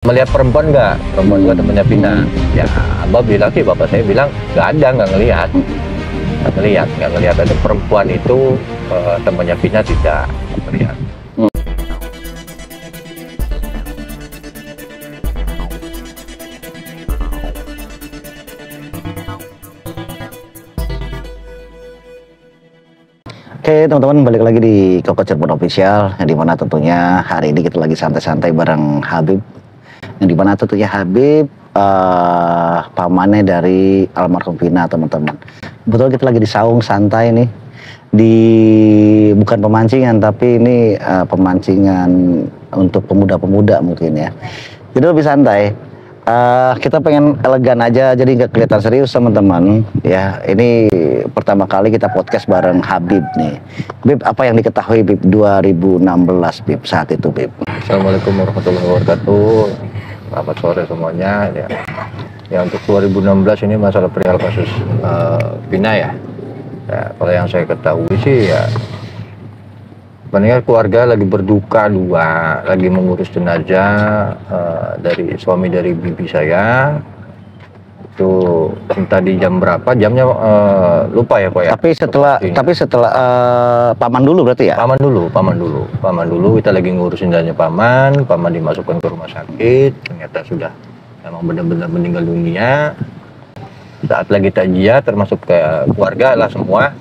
Melihat perempuan nggak? Perempuan gua temennya Vina. Ya, Abah bilang sih, bapak saya bilang nggak ada, nggak ngelihat ada perempuan itu temannya Vina tidak melihat. Oke teman-teman, balik lagi di Koko Cirebon Official, yang dimana tentunya hari ini kita lagi santai-santai bareng Habib, yang dimana tentunya Habib pamannya dari almarhum Vina teman-teman. Betul, kita lagi di saung santai nih, bukan pemancingan tapi ini pemancingan untuk pemuda-pemuda mungkin ya, jadi lebih santai. Kita pengen elegan aja, jadi nggak kelihatan serius teman-teman ya. Ini pertama kali kita podcast bareng Habib nih. Bib, apa yang diketahui Bib 2016 Bib saat itu Bib? Assalamualaikum warahmatullahi wabarakatuh. Selamat sore semuanya ya. Ya, untuk 2016 ini masalah perihal kasus Vina ya. Kalau yang saya ketahui sih ya, sebenarnya keluarga lagi berduka dua, lagi mengurus jenazah dari suami dari bibi saya. Itu entah di jam berapa, jamnya lupa ya Pak ya. Tapi setelah paman dulu berarti ya? Paman dulu kita lagi ngurusin jenazahnya paman dimasukkan ke rumah sakit, ternyata sudah memang benar-benar meninggal dunia. Saat lagi takziah, termasuk ke keluarga lah semua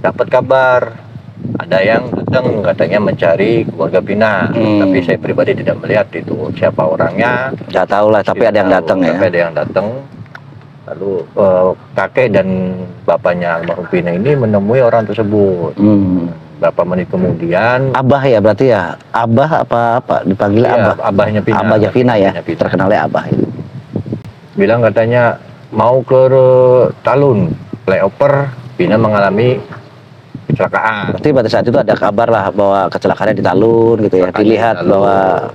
dapat kabar ada yang datang katanya mencari keluarga Vina, tapi saya pribadi tidak melihat itu siapa orangnya. Nggak tahu lah, tapi ada yang datang ya. Tapi ada yang datang. Lalu kakek dan bapaknya almarhum Vina ini menemui orang tersebut. Berapa menit kemudian. Abah ya berarti ya? Abah apa dipanggil iya, Abah? Abahnya Vina. Abahnya Vina ya, terkenalnya Abah itu. Bilang katanya mau ke Talun, flyover, Vina mengalami kecelakaan. Berarti pada saat itu ada kabar lah bahwa kecelakaannya di Talun gitu ya. Dilihat bahwa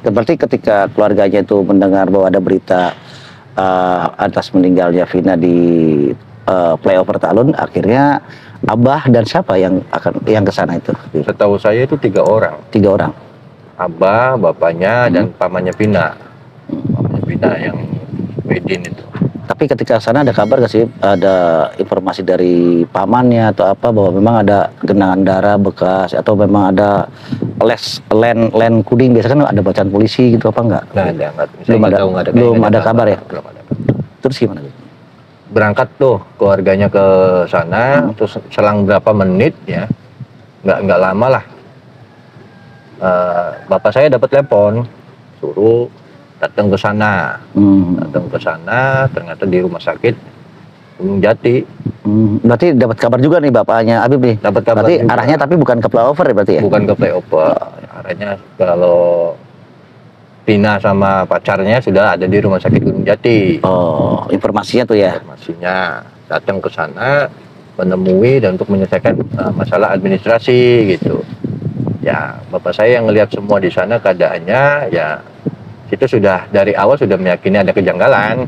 berarti ketika keluarganya itu mendengar bahwa ada berita atas meninggalnya Vina di flyover Talun, akhirnya Abah dan siapa yang ke sana itu? Setahu saya itu 3 orang. 3 orang. Abah, bapaknya dan pamannya Vina. Pamannya Vina yang Wedin itu. Tapi ketika sana ada kabar gak sih, ada informasi dari pamannya atau apa bahwa memang ada genangan darah bekas atau memang ada len kuding, biasa kan ada bacaan polisi gitu apa enggak? Belum ada kabar ya? Belum ada. Terus gimana? Berangkat tuh keluarganya ke sana, terus selang berapa menit ya, nggak lama lah, bapak saya dapat telepon suruh datang ke sana. Ternyata di rumah sakit Gunung Jati. Berarti dapat kabar juga nih bapaknya Habib nih. Dapat kabar. Berarti juga. arahnya tapi bukan ke flyover ya berarti ya? Bukan ke flyover. Arahnya kalau Vina sama pacarnya sudah ada di rumah sakit Gunung Jati. Oh, informasinya tuh ya. Informasinya datang ke sana menemui dan untuk menyelesaikan masalah administrasi gitu. Ya, bapak saya yang ngelihat semua di sana keadaannya ya, itu sudah dari awal sudah meyakini ada kejanggalan.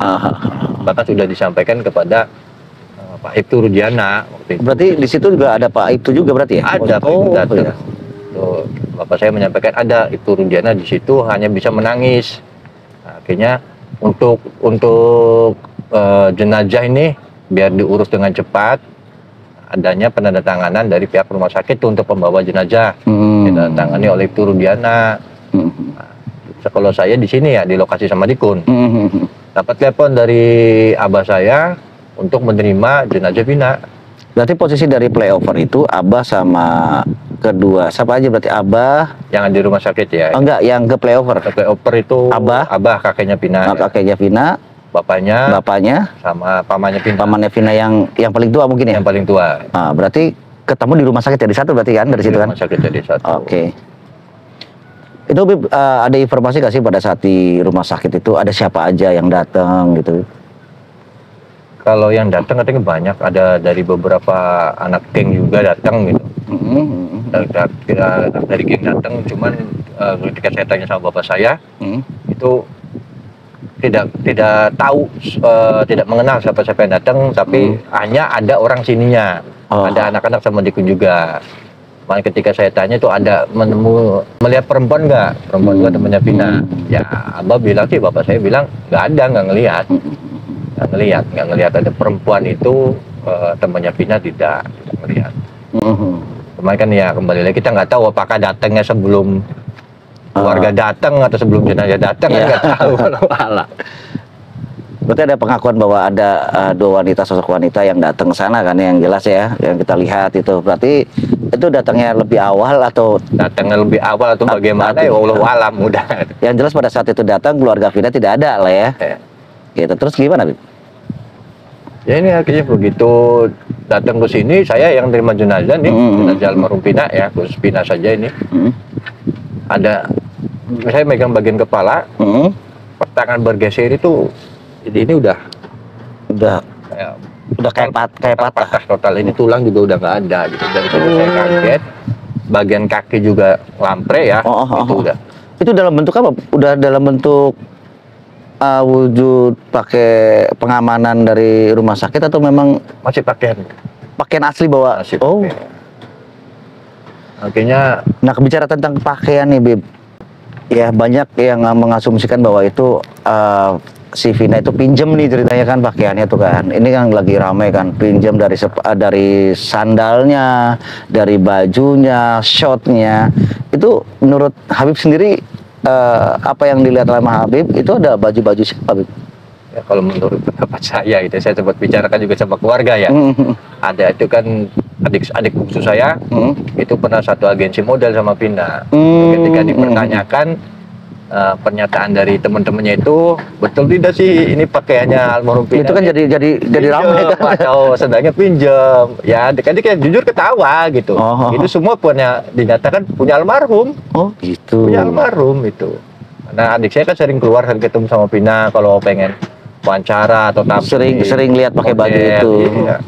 Bahkan sudah disampaikan kepada Pak Ibtu Rudiana waktu itu. Berarti di situ juga ada Pak Ibtu juga berarti ya? Ada Pak Ibtu datang. Ya. Tuh, bapak saya menyampaikan ada Ibtu Rudiana di situ, hanya bisa menangis. Nah, akhirnya untuk jenazah ini biar diurus dengan cepat, adanya penandatanganan dari pihak rumah sakit untuk pembawa jenazah. Ditandatangani oleh Ibtu Rudiana. Kalau saya di sini ya di lokasi Samadikun, dapat telepon dari abah saya untuk menerima jenazah Vina. Berarti posisi dari flyover itu abah sama kedua siapa aja berarti? Abah yang di rumah sakit ya? Oh, enggak, yang ke flyover. Ke flyover itu abah kakeknya Vina. Kakeknya Vina, bapaknya sama pamannya Vina. Pamannya Vina yang paling tua mungkin ya? Yang paling tua. Berarti ketemu di rumah sakit jadi satu berarti kan dari situ kan? Rumah sakit jadi satu. Oke. Itu ada informasi gak sih pada saat di rumah sakit itu ada siapa aja yang datang gitu? Kalau yang datang katanya banyak, ada dari beberapa anak geng juga datang gitu. Dari geng datang, cuman ketika saya tanya sama bapak saya, itu tidak tahu, tidak mengenal siapa-siapa yang datang, tapi hanya ada orang sininya, ada anak-anak sama dikun juga. Makanya ketika saya tanya itu ada melihat perempuan nggak? Perempuan juga temannya Vina. Ya Abah bilang sih, bapak saya bilang nggak ada, nggak ngelihat ada perempuan itu temannya Vina tidak ngelihat. Cuman kan ya kembali lagi kita nggak tahu apakah datangnya sebelum keluarga datang atau sebelum jenazah datang, kan nggak tahu. Berarti ada pengakuan bahwa ada dua wanita, sosok wanita yang datang ke sana kan, yang jelas ya, yang kita lihat itu. Berarti itu datangnya lebih awal atau bagaimana ya Allah alam udah. Yang jelas pada saat itu datang keluarga Vina tidak ada lah ya. Gitu. Terus gimana, Bib? Ya ini akhirnya begitu datang ke sini, saya yang terima jenazah nih, jenazah almarhum Vina ya, khusus Vina saja ini. Ada saya megang bagian kepala, tangan bergeser itu. Jadi ini udah kayak patah total. Ini tulang juga udah nggak ada gitu. Dari situ saya kaget. Bagian kaki juga lampre ya. Itu udah. Itu dalam bentuk apa? Udah dalam bentuk wujud pakai pengamanan dari rumah sakit atau memang masih pakaian asli bawa? Masih pakaian. Akhirnya, nah bicara tentang pakaian nih, Bib. Ya banyak yang mengasumsikan bahwa itu si Vina itu pinjem nih ceritanya kan pakaiannya tuh kan. Ini kan lagi ramai kan, pinjem dari sandalnya, dari bajunya, shortnya. Itu menurut Habib sendiri apa yang dilihat oleh Habib itu ada baju-baju siapa, Habib? Ya kalau menurut pendapat saya itu saya sempat bicarakan juga sama keluarga ya. Ada itu kan adik bungsu saya itu pernah satu agensi modal sama Vina. Ketika dipertanyakan pernyataan dari teman-temannya itu betul tidak sih ini pakaiannya almarhum Vina? Itu kan jadi ramai kan. Atau sedangnya pinjam. Ya adik-adik kayak jujur ketawa gitu. Itu semua punya dinyatakan punya almarhum. Oh gitu. Punya almarhum itu. Nah adik saya kan sering keluar kan ketemu sama Vina kalau pengen wawancara atau sering lihat pakai baju itu. Iya.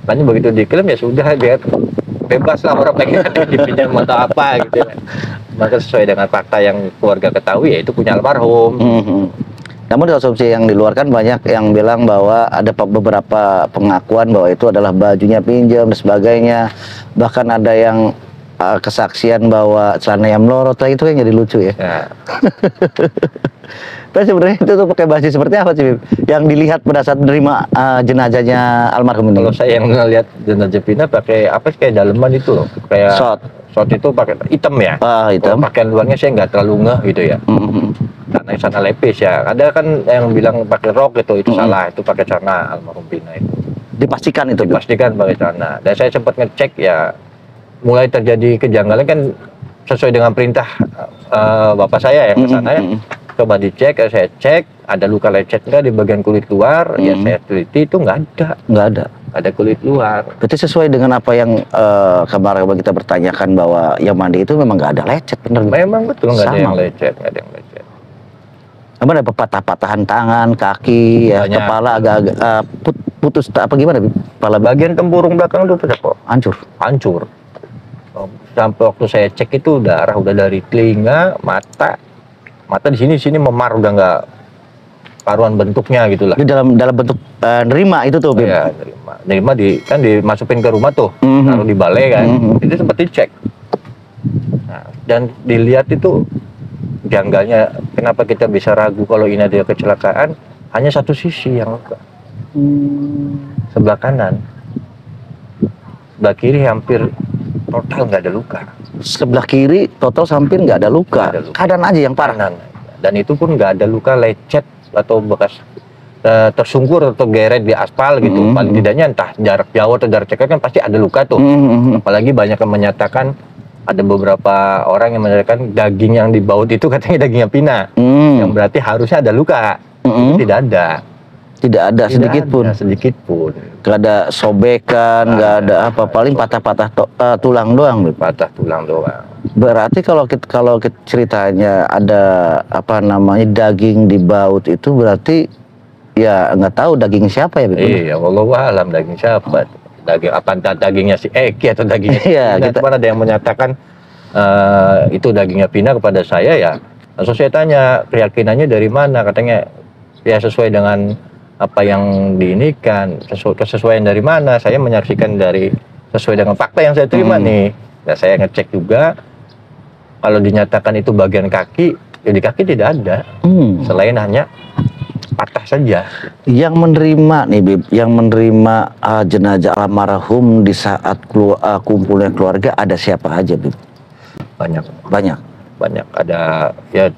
Makanya begitu diklaim ya sudah biar bebas lah orang pengen dipinjam atau apa gitu ya. Maka sesuai dengan fakta yang keluarga ketahui ya itu punya almarhum. Namun asumsi yang di luar kan banyak yang bilang bahwa ada beberapa pengakuan bahwa itu adalah bajunya pinjam dan sebagainya. Bahkan ada yang kesaksian bahwa celananya melorot lah, itu kan jadi lucu ya. Tapi sebenarnya itu tuh pakai baju seperti apa sih, Bib? Yang dilihat pada saat menerima jenazahnya almarhum ini? Kalau saya yang ngelihat jenazah Vina pakai apa sih, kayak daleman itu loh, kayak short itu pakai hitam ya. Hitam. Pakaian luarnya saya nggak terlalu ngeh gitu ya. Karena sana lepis ya. Ada kan yang bilang pakai rok itu salah, itu pakai celana almarhum Vina itu. Dipastikan itu? Dipastikan pakai celana. Dan saya sempat ngecek ya, mulai terjadi kejanggalan kan sesuai dengan perintah bapak saya yang ke sana ya. Coba dicek, saya cek ada luka lecet nggak di bagian kulit luar. Ya saya teliti itu nggak ada kulit luar. Berarti sesuai dengan apa yang kemarin kita bertanyakan bahwa yang mandi itu memang nggak ada lecet, bener? Memang betul nggak ada yang lecet, Apa ada patah-patahan tangan, kaki, ya, kepala agak-agak putus apa gimana? Kepala bagian tempurung belakang itu kok hancur. Sampai waktu saya cek itu darah udah dari telinga, mata di sini memar, udah nggak karuan bentuknya gitulah. Di dalam bentuk nerima itu tuh, Bim? Iya, nerima kan dimasukin ke rumah tuh, taruh di balai kan. Itu sempat dicek. Nah, dan dilihat itu janggalnya, kenapa kita bisa ragu kalau ini ada kecelakaan? Hanya satu sisi yang luka, sebelah kanan, sebelah kiri hampir total nggak ada luka. Sebelah kiri total hampir nggak ada luka. Kanan aja yang parah. Dan itu pun nggak ada luka lecet atau bekas tersungkur atau geret di aspal gitu. Paling tidaknya entah jarak jauh atau jarak dekat kan pasti ada luka tuh. Apalagi banyak yang menyatakan, ada beberapa orang yang menyatakan daging yang dibaut itu katanya dagingnya Vina, yang berarti harusnya ada luka. Itu tidak ada sedikit pun. Gak ada sobekan, gak ada apa, paling patah-patah tulang doang. Patah tulang doang. Berarti kalau kita ceritanya ada apa namanya daging di baut itu berarti ya nggak tahu daging siapa ya? Iya, wallahu alam daging siapa. Daging apa, entah dagingnya si Eki atau dagingnya Vina. Cuman ada yang menyatakan itu dagingnya Vina kepada saya ya. Langsung saya tanya keyakinannya dari mana, katanya ya sesuai dengan apa yang diinikan, kesesuaian dari mana? Saya menyaksikan dari sesuai dengan fakta yang saya terima nih. Nah, saya ngecek juga, kalau dinyatakan itu bagian kaki, ya di kaki tidak ada, selain hanya patah saja. Yang menerima nih Bib, yang menerima jenazah almarhum di saat kumpulnya keluarga ada siapa aja Bib? Banyak Banyak. Ada, ya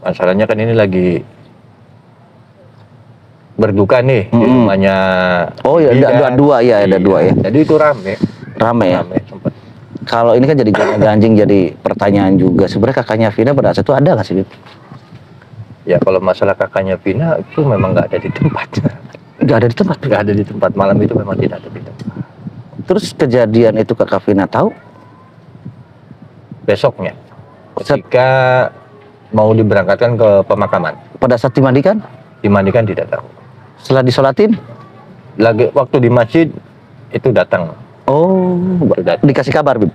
masalahnya kan ini lagi berduka nih di rumahnya. Oh ya, ada dua ya, ada dua ya. Jadi itu rame Ya. sempet. Kalau ini kan jadi ganjing jadi pertanyaan juga. Sebenarnya kakaknya Vina pada saat itu ada nggak sih Bib? Ya kalau masalah kakaknya Vina itu memang nggak ada di tempat. Nggak ada di tempat. Nggak ada di tempat, malam itu memang tidak ada di tempat. Terus kejadian itu kakak Vina tahu? Besoknya, ketika mau diberangkatkan ke pemakaman, Pada saat dimandikan? dimandikan tidak tahu. Setelah disolatin? Lagi waktu di masjid itu datang. Oh, Sudah. dikasih kabar Bib?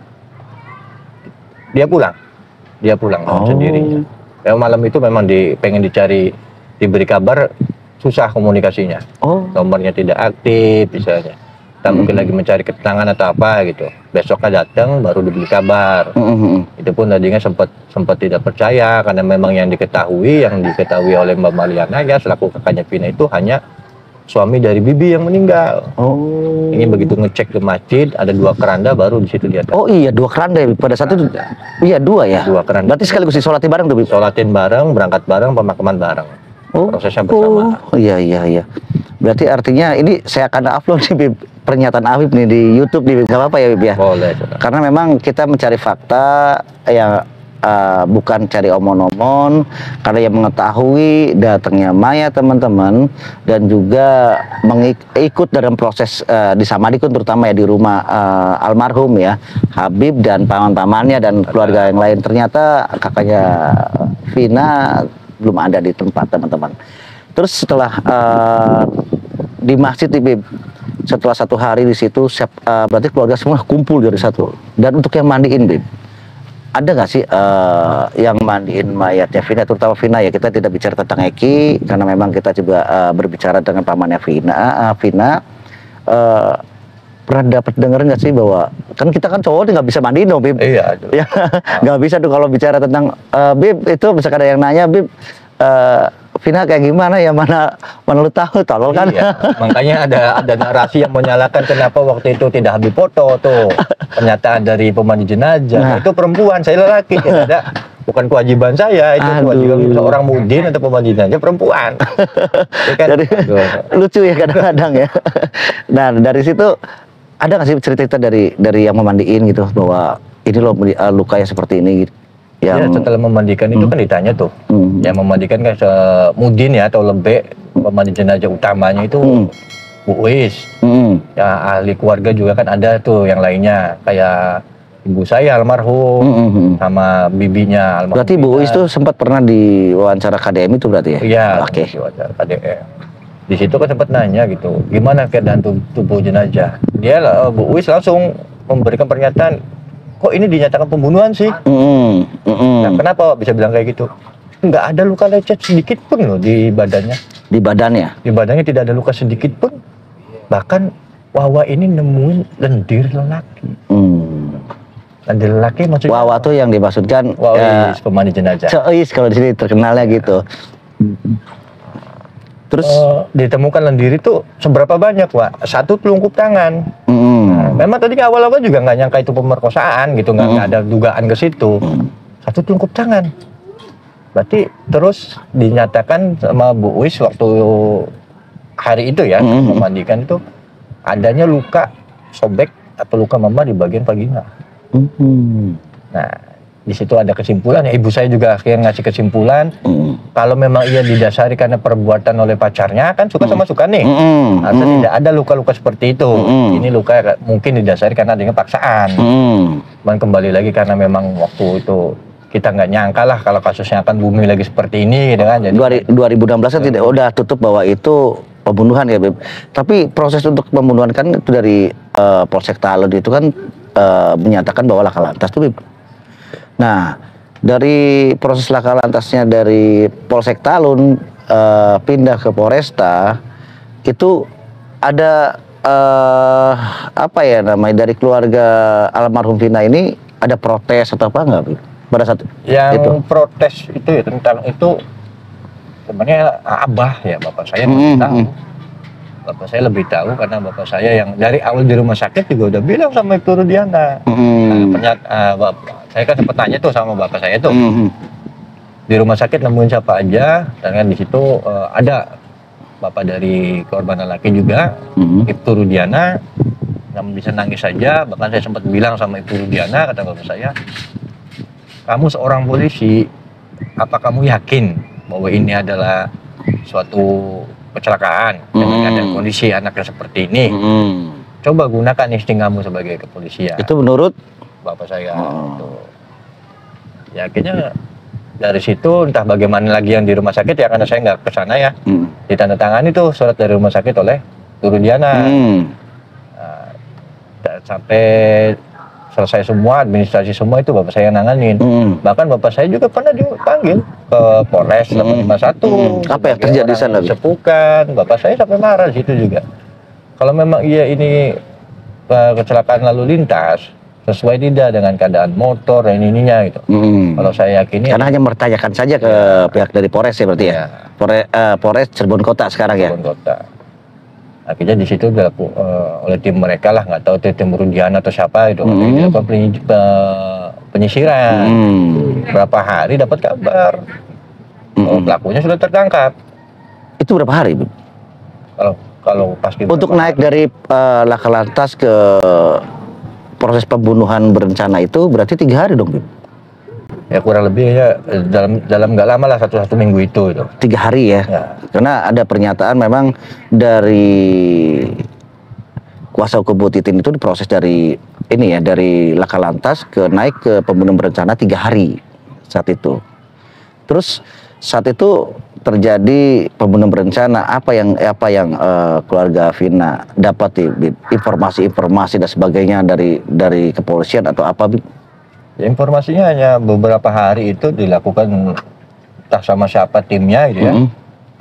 Dia pulang sendiri. Ya, malam itu memang pengen diberi kabar, susah komunikasinya. Oh. Nomornya tidak aktif misalnya. Tak mungkin lagi mencari keterangan atau apa gitu. Besoknya datang baru diberi kabar. Itu pun tadinya sempat tidak percaya karena memang yang diketahui oleh Mbak Mariana ya selaku kakaknya Vina itu hanya suami dari Bibi yang meninggal. Oh. Ini begitu ngecek ke masjid ada 2 keranda baru di situ dia tahu. Oh iya, 2 keranda ya Bib. Pada saat itu. Iya 2 ya. 2 keranda. Berarti sekaligus disolatin bareng tuh Bib? Sholatin bareng, berangkat bareng, pemakaman bareng. Prosesnya bersama. Oh iya. Berarti artinya ini saya akan upload nih Bib, pernyataan Afif nih di YouTube nih Bib. Gak apa-apa ya Bib ya? Boleh. Karena memang kita mencari fakta yang bukan cari omon-omon, karena yang mengetahui datangnya mayat teman-teman dan juga ikut dalam proses di Samadikun terutama ya di rumah almarhum ya Habib dan paman-pamannya dan keluarga yang lain. Ternyata kakaknya Vina belum ada di tempat teman-teman. Terus setelah di masjid nih Bib, setelah 1 hari di situ berarti keluarga semua kumpul dari satu. Dan untuk yang mandiin Bib, ada nggak sih yang mandiin mayatnya Vina, terutama Vina ya, kita tidak bicara tentang Eki karena memang kita juga berbicara dengan pamannya Vina. Pernah dapat dengar nggak sih bahwa kan kita kan cowok nggak bisa mandiin dong Bib? Iya. Ya nggak bisa tuh kalau bicara tentang Bib itu misalkan ada yang nanya Bib Vina kayak gimana ya, mana lu tahu tolol kan. Iya, makanya ada narasi yang menyalahkan kenapa waktu itu tidak ambil foto tuh pernyataan dari pemandi jenazah. Itu perempuan, saya lelaki, ada bukan kewajiban saya, itu kewajiban seorang mudin atau pemandi jenazah perempuan. Ya kan? Jadi lucu ya kadang-kadang ya. Nah dari situ ada nggak sih cerita dari yang memandiin gitu bahwa ini loh lukanya seperti ini gitu? Ya, setelah memandikan itu kan ditanya tuh, yang memandikan kan mudin ya atau lebek, pemandi jenazah utamanya itu Bu Uis, ya ahli keluarga juga kan ada tuh yang lainnya kayak ibu saya almarhum sama bibinya almarhum. Berarti Bu Uis tuh sempat pernah diwawancara KDM itu berarti ya? Iya. Oke. Diwawancara KDM. Di situ kan sempat nanya gitu, gimana keadaan tubuh jenazah? Dia Bu Uis langsung memberikan pernyataan, kok ini dinyatakan pembunuhan sih? Nah, kenapa bisa bilang kayak gitu? Nggak ada luka lecet sedikit pun loh di badannya. Di badannya? Di badannya tidak ada luka sedikit pun. Bahkan Wawa ini nemuin lendir lelaki. Lendir lelaki maksudnya? Wawa tuh yang dimaksudkan Wawis, pemandi jenazah. Cois kalau di sini terkenalnya gitu. Terus ditemukan lendir itu seberapa banyak, Wak? 1 telungkup tangan. Nah, memang tadi awal-awal juga nggak nyangka itu pemerkosaan gitu, nggak ada dugaan ke situ. 1 telungkup tangan. Berarti terus dinyatakan sama Bu Uis waktu hari itu ya, memandikan itu adanya luka sobek atau luka memar di bagian vagina. Nah, di situ ada kesimpulan, ya ibu saya juga akhirnya ngasih kesimpulan, kalau memang ia didasari karena perbuatan oleh pacarnya, kan suka sama suka nih, atau tidak ada luka-luka seperti itu. Ini luka mungkin didasari karena adanya paksaan. Dan kembali lagi karena memang waktu itu kita nggak nyangka lah kalau kasusnya akan booming lagi seperti ini, gitu kan. Jadi 2016 kan tidak udah tutup bahwa itu pembunuhan ya Beb. Tapi proses untuk pembunuhan kan itu dari Polsek Talun itu kan menyatakan bahwa laka lantas tuh Beb. Nah, dari proses laka lantasnya dari Polsek Talun pindah ke Polresta itu ada apa ya namanya, dari keluarga almarhum Vina ini ada protes atau apa enggak, Bib? Pada saat Yang itu? protes itu ya tentang itu sebenarnya abah ya, bapak saya lebih tahu. Bapak saya lebih tahu karena bapak saya yang dari awal di rumah sakit juga udah bilang sama Ibu Rudiana. Saya kan sempat tanya tuh sama bapak saya tuh, di rumah sakit nemuin siapa aja, dan kan di situ ada bapak dari korban laki juga, Ibu Rudiana, yang bisa nangis saja. Bahkan saya sempat bilang sama Ibu Rudiana, kata bapak saya, kamu seorang polisi, apa kamu yakin bahwa ini adalah suatu kecelakaan dengan ada kondisi anaknya seperti ini? Coba gunakan insting kamu sebagai kepolisian. Itu menurut bapak saya. Ya akhirnya dari situ entah bagaimana lagi yang di rumah sakit ya, karena saya nggak ke sana ya. Ditandatangani tuh surat dari rumah sakit oleh Rudiana. Sampai selesai semua, administrasi semua itu bapak saya nanganin. Bahkan bapak saya juga pernah dipanggil ke Polres 851. Apa yang terjadi di sana? Sepukan, bapak saya sampai marah di situ juga. Kalau memang iya ini kecelakaan lalu lintas, sesuai tidak dengan keadaan motor dan ininya gitu. Kalau saya yakini, karena hanya bertanyakan saja ke pihak dari Polres ya berarti ya. Polres Cirebon Kota sekarang ya. Cirebon Kota. Akhirnya di situ oleh tim mereka lah, nggak tahu tim Rudiana atau siapa itu, dilakukan penyisiran. Berapa hari dapat kabar pelakunya sudah tertangkap. Itu berapa hari, Bu? Kalau pasti untuk naik dari laka lantas ke proses pembunuhan berencana itu berarti 3 hari dong, Bib? Ya kurang lebih ya dalam nggak lama lah, 1 minggu itu. 3 hari ya? Karena ada pernyataan memang dari kuasa hukum Bu Titin itu diproses dari ini ya, dari laka lantas ke naik ke pembunuhan berencana 3 hari saat itu. Terus saat itu terjadi pembunuhan berencana, apa yang keluarga Vina dapat informasi-informasi dan sebagainya dari kepolisian atau apa, Bib? Ya, informasinya hanya beberapa hari itu dilakukan entah sama siapa timnya gitu ya,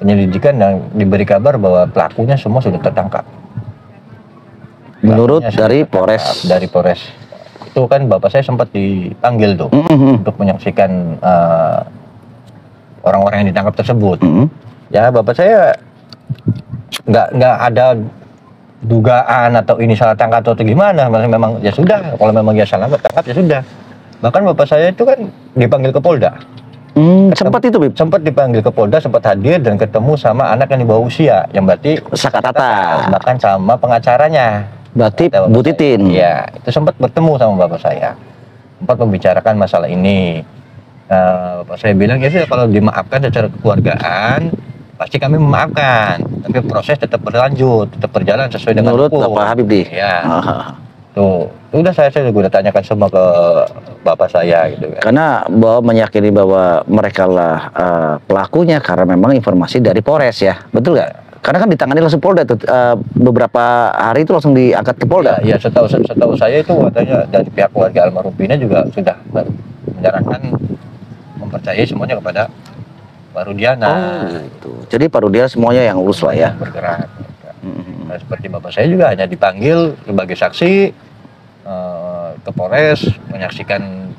penyelidikan, dan diberi kabar bahwa pelakunya semua sudah tertangkap. Menurut dari Polres? Dari Polres. Itu kan bapak saya sempat dipanggil tuh untuk menyaksikan orang-orang yang ditangkap tersebut. Ya bapak saya nggak ada dugaan atau ini salah tangkap atau gimana. Memang ya sudah, kalau memang dia salah tangkap ya sudah. Bahkan bapak saya itu kan dipanggil ke Polda. Sempat itu, Bib? Sempat dipanggil ke Polda, sempat hadir dan ketemu sama anak yang di bawah usia, yang berarti Sakatata. Bahkan sama pengacaranya. Berarti Bu Titin. Iya, itu sempat bertemu sama bapak saya. Sempat membicarakan masalah ini. Bapak saya bilang, ya sudah, kalau dimaafkan secara kekeluargaan, pasti kami memaafkan. Tapi proses tetap berlanjut, tetap berjalan sesuai dengan menurut hukum. Bapak Habib di? Ya. Tuh, udah saya udah tanyakan semua ke bapak saya gitu kan. Karena bahwa meyakini bahwa mereka lah pelakunya karena memang informasi dari Polres ya, betul nggak? Karena kan ditangani langsung Polda tuh, beberapa hari itu langsung diangkat ke Polda. Ya, setahu saya itu katanya dari pihak keluarga almarhum Vina juga sudah menyarankan mempercayai semuanya kepada Pak Rudiana. Gitu. Jadi Pak Rudiana semuanya yang urus lah ya. Bergerak. Nah, seperti bapak saya juga hanya dipanggil sebagai saksi ke Polres, menyaksikan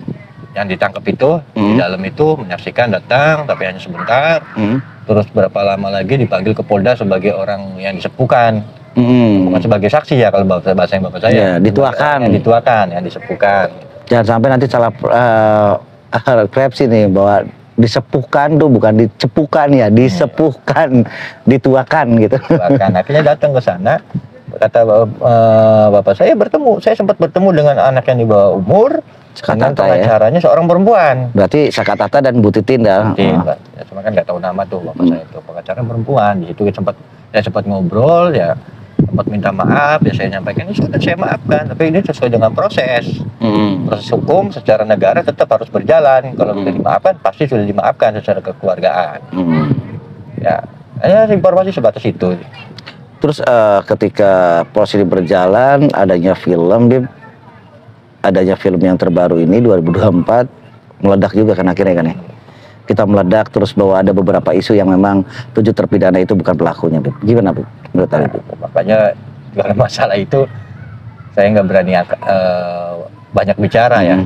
yang ditangkap itu di dalam itu, menyaksikan, datang tapi hanya sebentar. Terus berapa lama lagi dipanggil ke Polda sebagai orang yang disepukan, bukan sebagai saksi ya kalau bahasa yang bapak saya. Ya, dituakan. Yang disepukan. Jangan sampai nanti salah persepsi nih bahwa disepuhkan tuh bukan dicepukan ya, disepuhkan, dituakan gitu. Bahkan akhirnya datang ke sana, kata bapak saya saya sempat bertemu dengan anak yang di bawah umur, dengan pengacaranya seorang perempuan. Berarti Sakatata dan Bu Titin dah. Ya, cuma kan nggak tahu nama tuh bapak saya itu, pengacara perempuan. Di situ saya sempat ngobrol ya, sempat minta maaf ya, saya nyampaikan ini sudah saya maafkan, tapi ini sesuai dengan proses hukum secara negara tetap harus berjalan. Kalau sudah dimaafkan pasti sudah dimaafkan secara kekeluargaan. Ya, hanya informasi sebatas itu. Terus ketika proses ini berjalan, adanya film yang terbaru ini 2024 meledak juga kan akhirnya kan ya. Kita meledak terus bahwa ada beberapa isu yang memang 7 terpidana itu bukan pelakunya, Bib. Gimana, Bib? Menurut Anda, Bib? Makanya Kalau masalah itu saya nggak berani banyak bicara ya.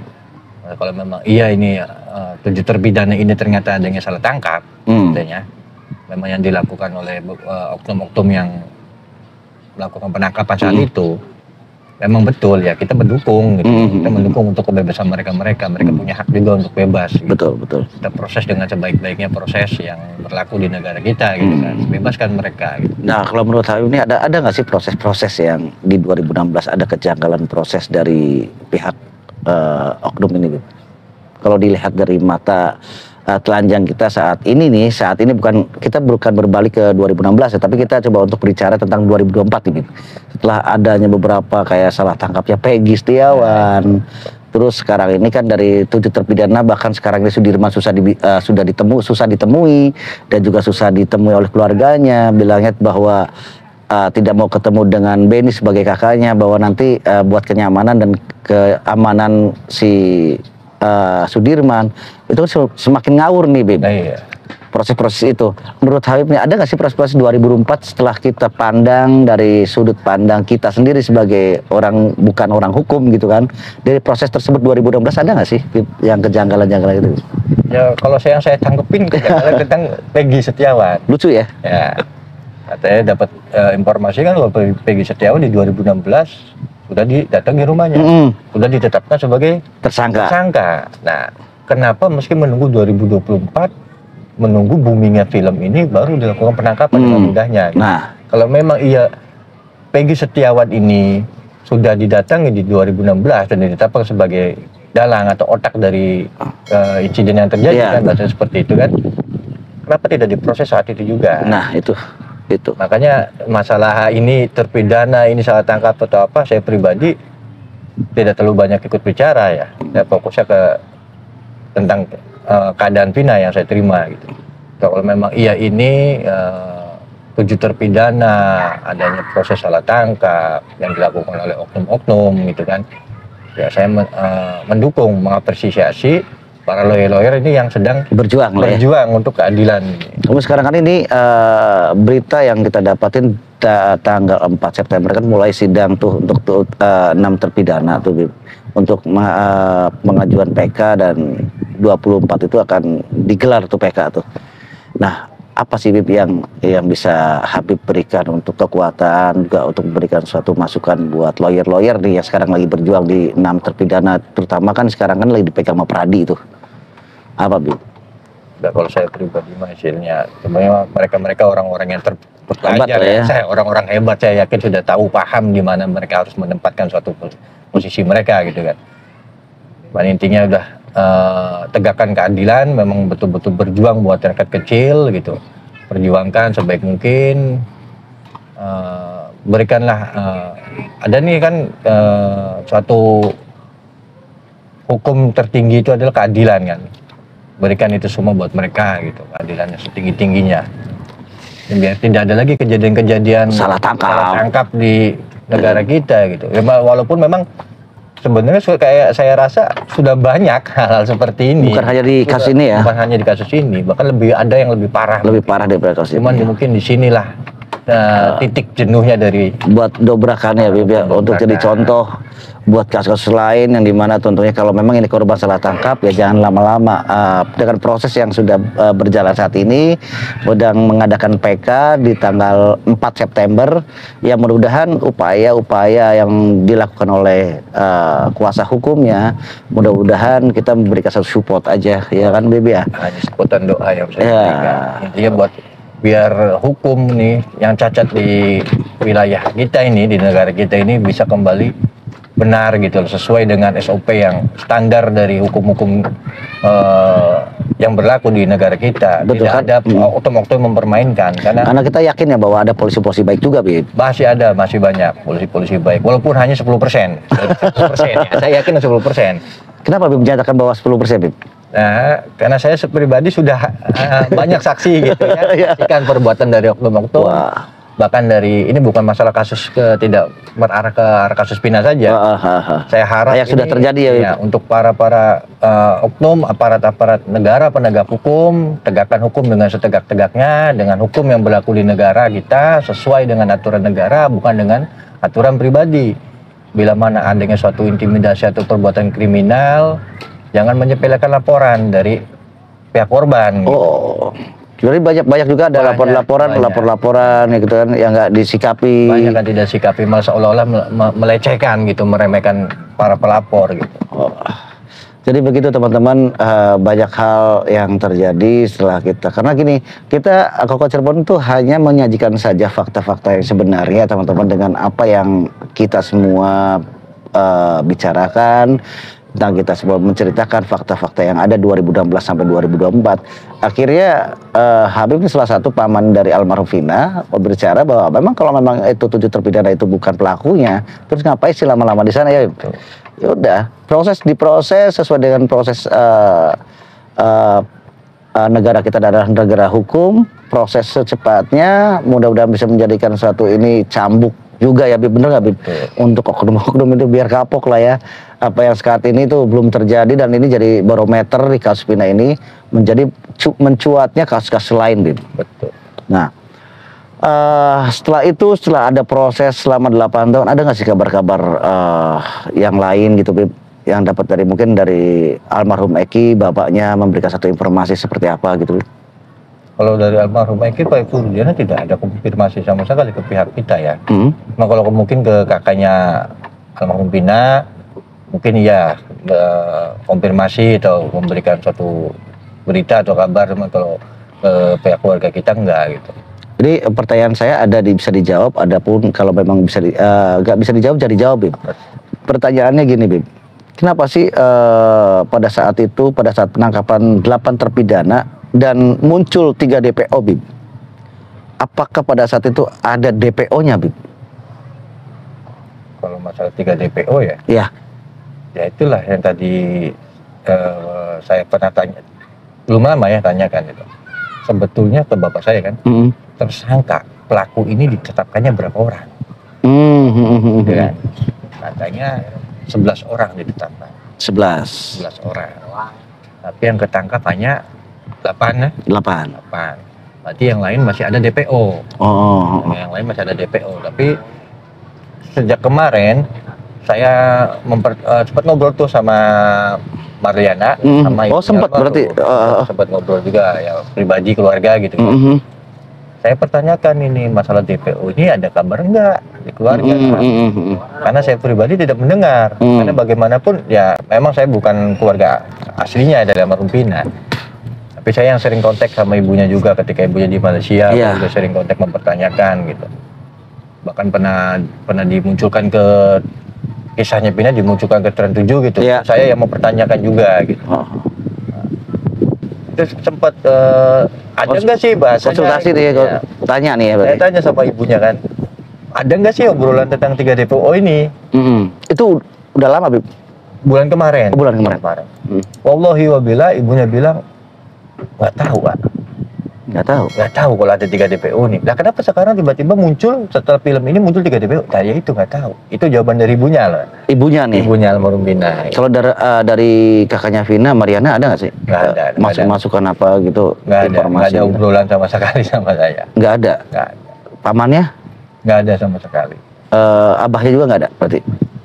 Kalau memang iya ini 7 terpidana ini ternyata adanya salah tangkap, katanya memang yang dilakukan oleh oknum-oknum yang melakukan penangkapan saat itu memang betul ya, kita mendukung gitu. Kita mendukung untuk kebebasan mereka punya hak juga untuk bebas gitu. Betul. Kita proses dengan sebaik-baiknya proses yang berlaku di negara kita gitu kan, bebaskan mereka gitu. Nah, kalau menurut Habib ini ada nggak sih proses-proses yang di 2016 ada kejanggalan proses dari pihak oknum ini, Bib? Kalau dilihat dari mata telanjang kita saat ini kita bukan berbalik ke 2016 ya, tapi kita coba untuk berbicara tentang 2024 ini. Setelah adanya beberapa kayak salah tangkapnya Peggy Setiawan, terus sekarang ini kan dari 7 terpidana bahkan sekarang ini Sudirman susah ditemui dan juga susah ditemui oleh keluarganya, bilangnya bahwa tidak mau ketemu dengan Beni sebagai kakaknya, bahwa nanti buat kenyamanan dan keamanan si Sudirman itu semakin ngawur nih, Bib. Iya. Proses-proses itu menurut Habib nih, ada nggak sih proses-proses 2004 setelah kita pandang dari sudut pandang kita sendiri sebagai bukan orang hukum gitu kan, dari proses tersebut 2016 ada nggak sih, Bib, yang kejanggalan-janggalan itu? Ya kalau yang saya tangkepin tentang Peggy Setiawan. Lucu ya? Ya. Katanya dapat informasi kan kalau Peggy Setiawan di 2016 sudah didatangi rumahnya, sudah ditetapkan sebagai tersangka. Nah, kenapa meski menunggu 2024, menunggu boomingnya film ini baru dilakukan penangkapan dengan mudahnya? Gitu. Nah, kalau memang iya Peggy Setiawan ini sudah didatangi di 2016 dan ditetapkan sebagai dalang atau otak dari insiden yang terjadi, kan bahasa seperti itu kan, kenapa tidak diproses saat itu juga? Nah, itu. Makanya masalah ini terpidana ini salah tangkap atau apa, saya pribadi tidak terlalu banyak ikut bicara ya. Saya fokusnya tentang keadaan Vina yang saya terima gitu. Kalau memang iya ini 7 terpidana, adanya proses salah tangkap yang dilakukan oleh oknum-oknum gitu kan, ya saya mendukung, mengapresiasi para lawyer-lawyer ini yang sedang berjuang untuk keadilan. Tapi sekarang kan ini berita yang kita dapatin tanggal 4 September kan mulai sidang tuh untuk 6 terpidana tuh, Bib, untuk pengajuan PK, dan 24 itu akan digelar tuh PK tuh. Nah, apa sih, Bib, yang bisa Habib berikan untuk kekuatan juga untuk memberikan suatu masukan buat lawyer-lawyer nih yang sekarang lagi berjuang di 6 terpidana, terutama kan sekarang kan lagi dipegang sama Pradi itu. Apa, Bib? Nah, kalau saya pribadi hasilnya sebenarnya mereka orang-orang yang terpelajar ya. Saya orang-orang hebat, saya yakin sudah tahu paham di mana mereka harus menempatkan suatu posisi mereka gitu kan. Dan intinya udah tegakkan keadilan, memang betul-betul berjuang buat rakyat kecil gitu, perjuangkan sebaik mungkin, berikanlah ada nih kan suatu hukum tertinggi itu adalah keadilan kan, berikan itu semua buat mereka gitu, keadilannya setinggi-tingginya, biar tidak ada lagi kejadian-kejadian salah tangkap di negara kita gitu ya. Walaupun memang sebenarnya kayak saya rasa sudah banyak hal-hal seperti ini. Bukan hanya di kasus ini ya. Bukan hanya di kasus ini, bahkan ada yang lebih parah. Lebih parah daripada kasus ini. Cuman mungkin di sinilah titik jenuhnya dari buat dobrakannya, Bib, ya, untuk jadi contoh buat kasus-kasus lain yang dimana tentunya kalau memang ini korban salah tangkap ya jangan lama-lama. Dengan proses yang sudah berjalan saat ini, sedang mengadakan PK di tanggal 4 September, ya mudah-mudahan upaya-upaya yang dilakukan oleh kuasa hukumnya, mudah-mudahan kita memberikan satu support aja, ya kan, Bib, ya. Hanya sebutan doa yang saya berikan. Intinya buat biar hukum nih yang cacat di wilayah kita ini, di negara kita ini bisa kembali benar gitu, sesuai dengan SOP yang standar dari hukum-hukum yang berlaku di negara kita. Betul, tidak kan? ada oknum-oknum mempermainkan, karena kita yakin ya bahwa ada polisi-polisi baik juga, Bib. Masih banyak polisi-polisi baik, walaupun hanya 10%. 10% ya. Saya yakin 10%. Kenapa, Bib, menyatakan bahwa 10%, Bib? Nah, karena saya pribadi sudah banyak saksi gitu ya, saksikan perbuatan dari oknum-oknum. Bahkan dari ini bukan masalah kasus tidak berarah ke arah kasus Vina saja. Saya harap ini sudah terjadi ya, untuk para oknum, aparat negara, penegak hukum, tegakkan hukum dengan setegak-tegaknya, dengan hukum yang berlaku di negara kita sesuai dengan aturan negara, bukan dengan aturan pribadi. Bila mana adanya suatu intimidasi atau perbuatan kriminal, jangan menyepelekan laporan dari pihak korban. Gitu. Oh, jadi banyak juga ada laporan-laporan ya gitu kan yang nggak disikapi. Banyak kan tidak sikapi, malah seolah-olah melecehkan gitu, meremehkan para pelapor gitu. Oh. Jadi begitu teman-teman, banyak hal yang terjadi setelah kita, karena gini, kita Koko Cirebon itu hanya menyajikan saja fakta-fakta yang sebenarnya teman-teman, dengan apa yang kita semua bicarakan, tentang kita semua menceritakan fakta-fakta yang ada 2016 sampai 2024. Akhirnya Habib ini salah satu paman dari almarhum Vina berbicara bahwa memang kalau memang itu 7 terpidana itu bukan pelakunya, terus ngapain sih lama-lama di sana ya? Ya udah, diproses sesuai dengan proses negara kita adalah negara hukum, proses secepatnya, mudah-mudahan bisa menjadikan suatu ini cambuk juga ya, Bib, bener nggak, Bib? Untuk oknum-oknum itu biar kapok lah ya. Apa yang saat ini tuh belum terjadi, dan ini jadi barometer di kasus Vina ini menjadi mencuatnya kasus-kasus lain, Bib. Betul. Nah, setelah ada proses selama 8 tahun, ada nggak sih kabar-kabar yang lain gitu, Bib, yang dapat dari mungkin dari almarhum Eki, bapaknya memberikan satu informasi seperti apa gitu, Bib? Kalau dari almarhum Eki, Pak Furdiana tidak ada konfirmasi sama sekali ke pihak kita ya. Nah, kalau mungkin ke kakaknya almarhum Vina, mungkin ya konfirmasi atau memberikan suatu berita atau kabar, kalau ke pihak keluarga kita enggak gitu. Jadi pertanyaan saya bisa dijawab, adapun kalau memang nggak bisa dijawab, jadi jawab, Bib. Pertanyaannya gini, Bib, kenapa sih pada saat penangkapan 8 terpidana dan muncul 3 DPO, Bib? Apakah pada saat itu ada DPO-nya, Bib? Kalau masalah 3 DPO ya? Iya. Ya itulah yang tadi saya pernah tanya, belum lama ya tanyakan itu. Sebetulnya ke bapak saya kan, tersangka pelaku ini ditetapkannya berapa orang? Ya, katanya 11 orang ditetapkan. 11 orang. Tapi yang ketangkap hanya 8 ya? 8. Berarti yang lain masih ada DPO. Yang lain masih ada DPO. Tapi sejak kemarin saya sempat ngobrol tuh sama Marliana, sama sempat berarti sempat ngobrol juga ya, pribadi keluarga gitu. Saya pertanyakan ini masalah DPO ini ada kabar enggak di keluarga? Karena saya pribadi tidak mendengar. Karena bagaimanapun ya memang saya bukan keluarga aslinya dari almarhum Vina. Tapi saya yang sering kontak sama ibunya juga ketika ibunya di Malaysia, juga sering kontak mempertanyakan gitu. Bahkan pernah dimunculkan ke kisahnya Vina, dimunculkan ke Trend 7 gitu. Saya yang mempertanyakan juga gitu. Terus sempat ada nggak sih bahasanya? Konsultasi dia tanya nih ya. Saya tanya sama ibunya kan, ada nggak sih obrolan tentang 3 DPO ini? Itu udah lama, Bib? Bulan kemarin. Bulan kemarin. Wallahi wabila, ibunya bilang nggak tahu, Pak. Nggak tahu kalau ada 3 DPO nih. Lah kenapa sekarang tiba-tiba muncul setelah film ini muncul 3 DPO? Nah, ya itu nggak tahu. Itu jawaban dari ibunya loh. Ibunya almarhum Vina. Kalau dari kakaknya Vina, Mariana ada nggak sih? Nggak ada. Masukan apa gitu? Nggak ada obrolan sama sekali sama saya. Nggak ada. Pamannya? Nggak ada sama sekali. Abahnya juga nggak ada berarti?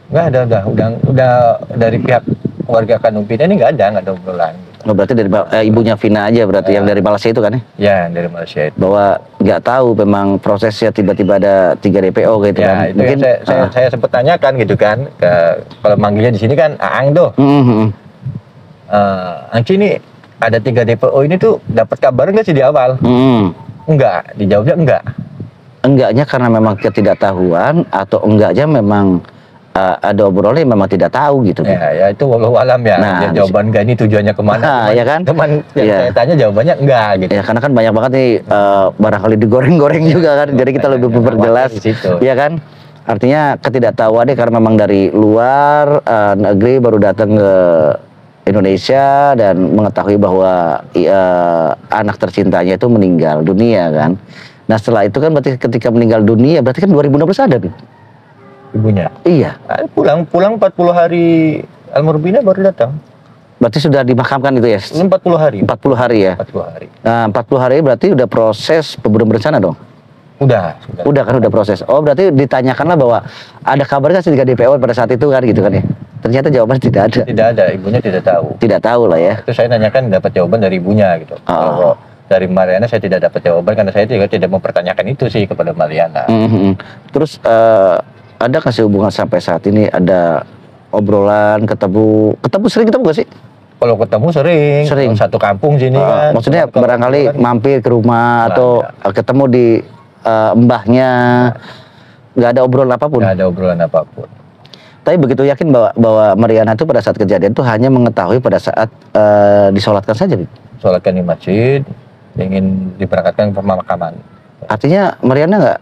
Nggak ada. Udah dari pihak keluarga kandung Vina ini nggak ada obrolan. Oh, berarti dari ibunya Vina aja berarti, yang dari Malaysia itu kan ya? Ya, dari Malaysia itu. Bahwa nggak tahu memang prosesnya tiba-tiba ada 3 DPO gitu kan? Itu mungkin saya sempat tanyakan gitu kan, kalau manggilnya di sini kan Aang tuh. Angci ini ada 3 DPO ini tuh dapat kabar nggak sih di awal? Enggak, dijawabnya enggak. Enggaknya karena memang ketidaktahuan, atau enggaknya memang ada obrolan yang memang tidak tahu gitu. Ya itu wallahu alam ya. Nah, jawaban enggak ini tujuannya kemana? Ya kan? Teman yang saya tanya jawabannya enggak gitu. Ya karena kan banyak banget nih barangkali digoreng-goreng juga kan. Jadi kita lebih memperjelas, ya kan? Artinya ketidaktahuannya karena memang dari luar negeri baru datang ke Indonesia dan mengetahui bahwa anak tercintanya itu meninggal dunia kan. Nah setelah itu kan berarti ketika meninggal dunia berarti kan 2016 ada, Bib? Ibunya? Iya. Pulang 40 hari almarhum Vina baru datang. Berarti sudah dimakamkan itu ya? 40 hari. 40 hari ya? 40 hari. Nah 40 hari berarti udah proses pembunuhan berencana dong? Udah kan, udah proses. Oh, berarti ditanyakanlah bahwa ada kabar nggak sih 3 DPO pada saat itu kan gitu kan ya? Ternyata jawabannya tidak ada. Tidak ada, ibunya tidak tahu. Tidak tahu lah ya. Itu saya nanyakan dapat jawaban dari ibunya gitu. Kalau dari Mariana saya tidak dapat jawaban karena saya juga tidak mempertanyakan itu sih kepada Mariana. Terus ada kasih hubungan sampai saat ini, ada obrolan, ketemu sering ketemu gak sih? Kalau ketemu sering. Satu kampung sini kan. Maksudnya barangkali mampir ke rumah atau ketemu di mbahnya, nggak ada obrolan apapun. Nggak ada obrolan apapun. Tapi begitu yakin bahwa Mariana itu pada saat kejadian itu hanya mengetahui pada saat disolatkan saja, Bib? Solatkan di masjid, ingin diberangkatkan ke pemakaman. Artinya Mariana nggak?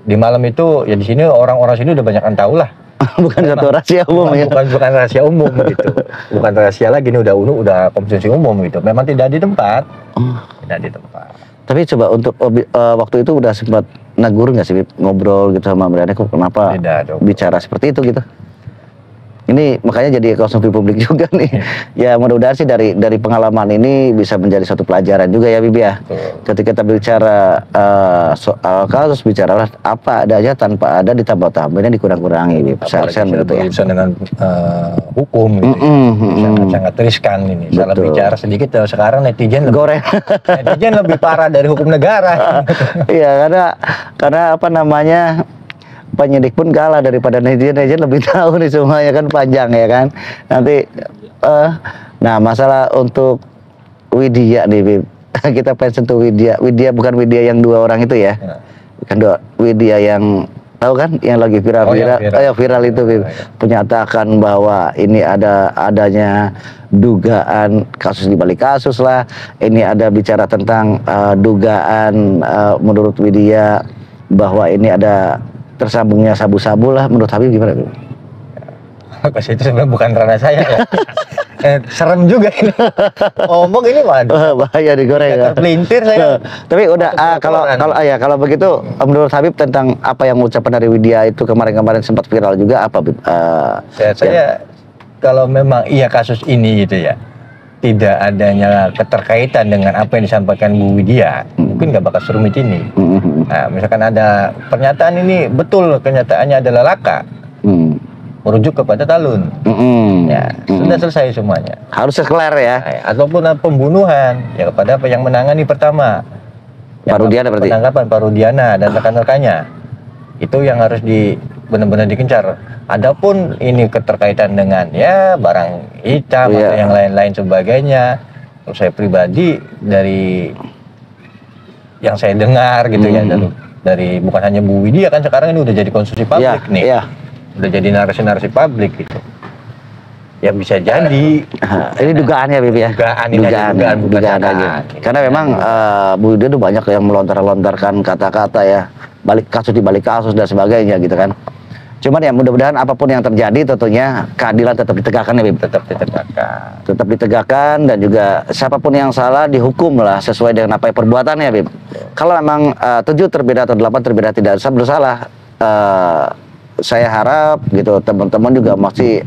Di malam itu ya di sini orang-orang sini udah banyak yang tahu lah. Bukan satu rahasia umum ya? Bukan rahasia umum gitu. Bukan rahasia lagi, ini udah konsumsi umum gitu. Memang tidak di tempat. Tidak di tempat. Tapi coba untuk waktu itu udah sempat negur nggak sih, ngobrol gitu sama Mariana, kok kenapa bicara seperti itu gitu? Ini makanya jadi konsumsi publik juga nih. Ya mudah-mudahan sih dari pengalaman ini bisa menjadi suatu pelajaran juga ya, Bibi ya. Ketika kita bicara soal kasus, bicaralah apa adanya tanpa ada ditambah-tambahin, dikurang-kurangi, Bibi. Seharusnya begitu ya. Berurusan dengan hukum gitu. Sangat riskan ini. Salah bicara sedikit sekarang netizen lebih parah dari hukum negara. Iya, karena apa namanya, penyidik pun kalah daripada netizen lebih tahu nih semuanya kan, panjang ya kan. Nanti nah masalah untuk Widya nih, Bib. Kita pengen sentuh Widya bukan Widya yang 2 orang itu ya, bukan Widya yang tahu kan, yang lagi viral itu, Bib. Menyatakan bahwa ini adanya dugaan kasus di balik kasus lah, ini ada bicara tentang dugaan menurut Widya bahwa ini ada tersambungnya sabu-sabu lah. Menurut Habib gimana, Bib? Ke situ sebenarnya bukan ranah saya ya. Serem juga ini. Ngomong ini waduh. Bahaya digoreng ya. Terpelintir saya. Tapi udah kalau begitu menurut Habib tentang apa yang ucapan dari Widya itu kemarin sempat viral juga, apa, Bib? Saya kalau memang iya kasus ini gitu ya, tidak adanya keterkaitan dengan apa yang disampaikan Bu Widya, mungkin nggak bakal serumit ini. Nah, misalkan ada pernyataan ini betul, kenyataannya adalah laka, merujuk kepada Talun, ya sudah selesai semuanya. Harus kelar ya. Nah, ataupun pembunuhan ya kepada yang menangani pertama, Parudiana berarti. Penangkapan Parudiana dan rekan-rekannya, itu yang harus benar-benar dikencar. Adapun ini keterkaitan dengan ya barang hitam atau yang lain-lain sebagainya, kalau saya pribadi dari yang saya dengar gitu ya, dari bukan hanya Bu Widya kan, sekarang ini udah jadi konsumsi publik nih, udah jadi narasi-narasi publik gitu. Ya bisa jadi. Ini dugaannya, Bib ya. Dugaan lagi. Karena memang Bu Widya itu banyak yang melontarkan kata-kata ya, balik kasus dan sebagainya gitu kan. Cuman ya mudah-mudahan apapun yang terjadi tentunya keadilan tetap ditegakkan ya, Bib. Tetap ditegakkan dan juga siapapun yang salah dihukum lah sesuai dengan apa yang perbuatannya, Bib. Kalau memang 7 terpidana atau 8 terpidana tidak bersalah, saya harap gitu teman-teman juga masih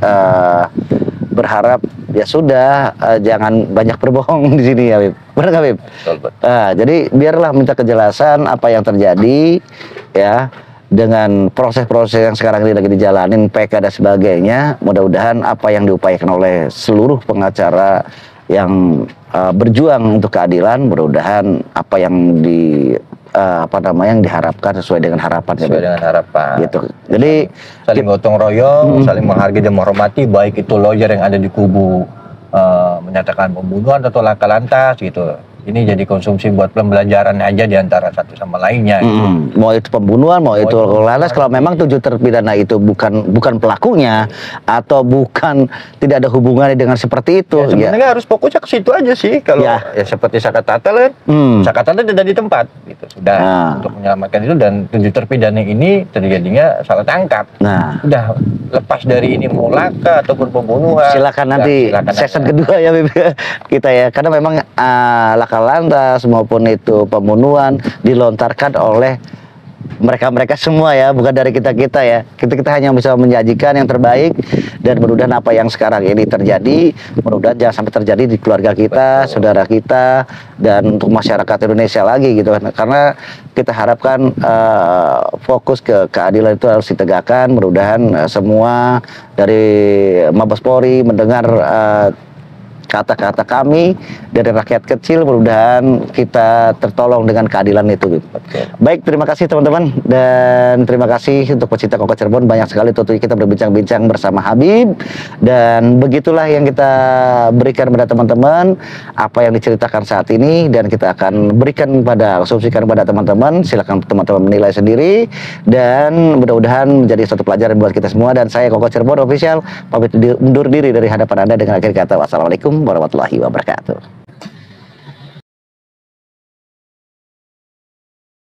berharap ya sudah, jangan banyak berbohong di sini ya, Bib. Benar nggak, Bib? Betul. Jadi biarlah minta kejelasan apa yang terjadi ya, dengan proses-proses yang sekarang ini lagi dijalanin, PK dan sebagainya. Mudah-mudahan apa yang diupayakan oleh seluruh pengacara yang berjuang untuk keadilan, mudah-mudahan apa yang yang diharapkan sesuai dengan harapan. Sesuai dengan harapan. Gitu. Jadi saling gotong royong, saling menghargai dan menghormati, baik itu lawyer yang ada di kubu menyatakan pembunuhan atau laka lantas gitu. Ini jadi konsumsi buat pembelajaran aja di antara satu sama lainnya. Mau itu pembunuhan, mau itu lantas, kalau memang 7 terpidana itu bukan pelakunya atau tidak ada hubungannya dengan seperti itu. Ya, sebenarnya harus fokusnya ke situ aja sih. Kalau ya seperti Sakatatal kan, Sakatatal tidak di tempat, gitu. Sudah untuk menyelamatkan itu, dan 7 terpidana ini terjadinya salah tangkap. Udah lepas dari ini mau laka ataupun pembunuhan. Silakan nanti season kedua ya, Bib, kita ya, karena memang laka lantas maupun itu pembunuhan dilontarkan oleh mereka-mereka semua ya, bukan dari kita-kita ya. Kita hanya bisa menyajikan yang terbaik, dan mudah-mudahan apa yang sekarang ini terjadi, mudah-mudahan jangan sampai terjadi di keluarga kita, saudara kita, dan untuk masyarakat Indonesia lagi gitu kan. Karena kita harapkan fokus ke keadilan itu harus ditegakkan. Mudah-mudahan semua dari Mabes Polri mendengar kata-kata kami dari rakyat kecil, mudah-mudahan kita tertolong dengan keadilan itu. Baik, terima kasih teman-teman, dan terima kasih untuk pecinta Koko Cirebon. Banyak sekali tentunya kita berbincang-bincang bersama Habib, dan begitulah yang kita berikan pada teman-teman apa yang diceritakan saat ini, dan kita akan berikan asumsikan pada teman-teman. Silakan teman-teman menilai sendiri, dan mudah-mudahan menjadi satu pelajaran buat kita semua. Dan saya Koko Cirebon Official pamit undur diri dari hadapan Anda dengan akhir kata wassalamualaikum warahmatullahi wabarakatuh.